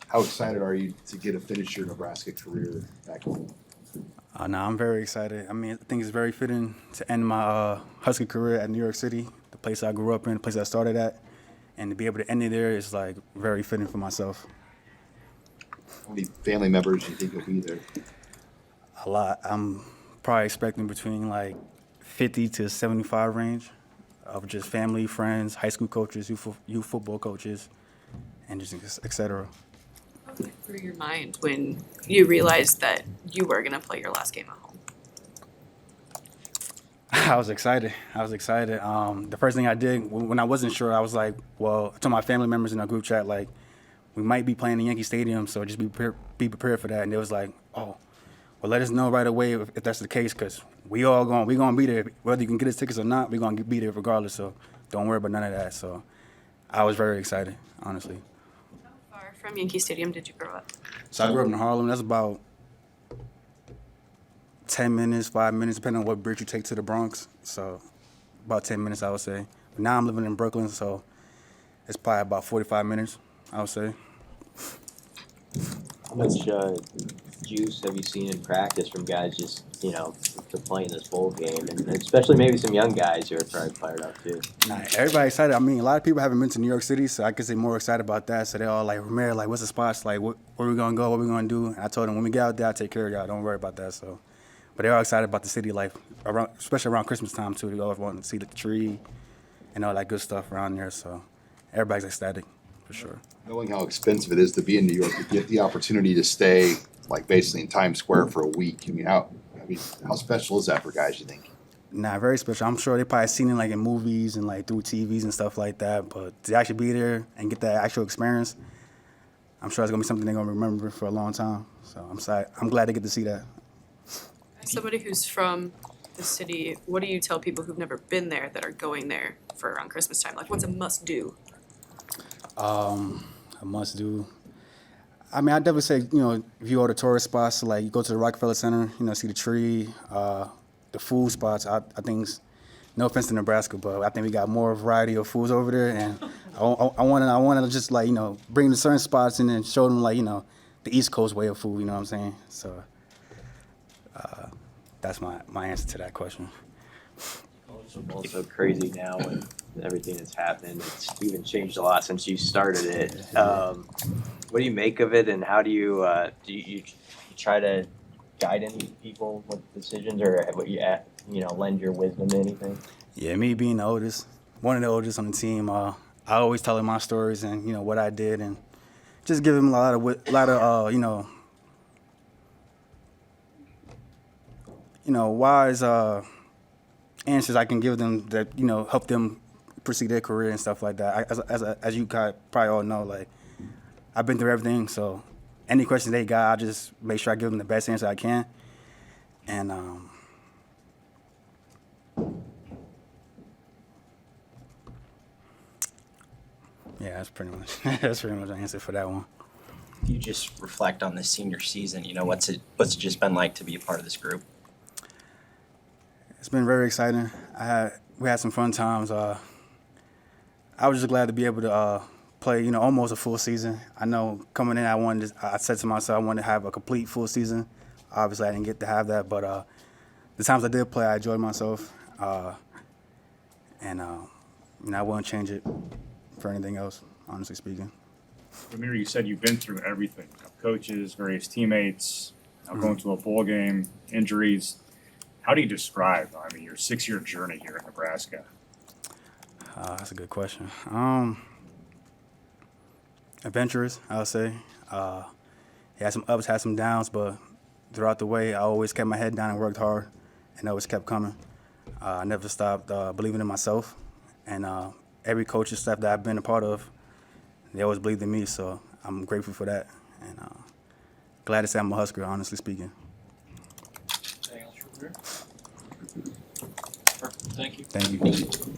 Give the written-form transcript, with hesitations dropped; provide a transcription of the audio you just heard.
How excited are you to get a finish your Nebraska career back home? No, I'm very excited. I mean, I think it's very fitting to end my Husker career at New York City, the place I grew up in, the place I started at, and to be able to end it there is like very fitting for myself. How many family members do you think will be there? A lot. I'm probably expecting between like 50 to 75 range of just family, friends, high school coaches, youth football coaches, and just et cetera. What went through your mind when you realized that you were going to play your last game at home? I was excited. The first thing I did when I wasn't sure, I was like, well, I told my family members in our group chat, like, we might be playing in Yankee Stadium, so just be prepared for that. And they was like, oh, well, let us know right away if that's the case, because we gonna be there. Whether you can get us tickets or not, we're going to be there regardless, so don't worry about none of that. So I was very excited, honestly. How far from Yankee Stadium did you grow up? So I grew up in Harlem. That's about 10 minutes, 5 minutes, depending on what bridge you take to the Bronx. So about 10 minutes, I would say. But now I'm living in Brooklyn, so it's probably about 45 minutes, I would say. How much juice have you seen in practice from guys just, to play in this bowl game, and especially maybe some young guys who are probably fired up too? Nah, everybody excited. I mean, a lot of people haven't been to New York City, so I guess they're more excited about that. So they're all like, Rhamir, like, what's the spots? Like, where we going to go? What we going to do? And I told them, when we get out there, I'll take care of y'all. Don't worry about that. So, but they're all excited about the city life, especially around Christmas time, too. They always want to see the tree and all that good stuff around there. So everybody's ecstatic, for sure. Knowing how expensive it is to be in New York, to get the opportunity to stay, like, basically in Times Square for a week, how special is that for guys, you think? Nah, very special. I'm sure they probably seen it like in movies and like through TVs and stuff like that. But to actually be there and get that actual experience, I'm sure it's gonna be something they're gonna remember for a long time. So I'm glad to get to see that. As somebody who's from the city, what do you tell people who've never been there that are going there for around Christmas time? Like, what's a must do? A must do. I mean, I'd definitely say, if you go to tourist spots, like you go to the Rockefeller Center, see the tree, the food spots. I think, no offense to Nebraska, but I think we got more variety of foods over there. And I want to just, like, bring the certain spots and then show them, like, the East Coast way of food, you know what I'm saying? So that's my answer to that question. It's so crazy now with everything that's happened. It's even changed a lot since you started it. What do you make of it, and how do you try to guide any people with decisions, or what lend your wisdom to anything? Yeah, me being the oldest, one of the oldest on the team, I always tell them my stories and what I did, and just give them a lot of wise answers I can give them that help them proceed their career and stuff like that. As you guys probably all know, like, I've been through everything, so any questions they got, I just make sure I give them the best answer I can. And yeah, that's pretty much the answer for that one. You just reflect on the senior season. What's it just been like to be a part of this group? It's been very exciting. We had some fun times. I was just glad to be able to play, almost a full season. I know coming in, I said to myself I wanted to have a complete full season. Obviously, I didn't get to have that, but the times I did play, I enjoyed myself, and I wouldn't change it for anything else, honestly speaking. Rhamir, you said you've been through everything: coaches, various teammates, going to a bowl game, injuries. How do you describe, your 6-year journey here in Nebraska? That's a good question. Adventurous, I would say. Had some ups, had some downs, but throughout the way, I always kept my head down and worked hard, and always kept coming. I never stopped believing in myself, and every coaching staff that I've been a part of, they always believed in me, so I'm grateful for that, and glad to say I'm a Husker, honestly speaking. Anything else, Rhamir? Perfect. Thank you. Thank you.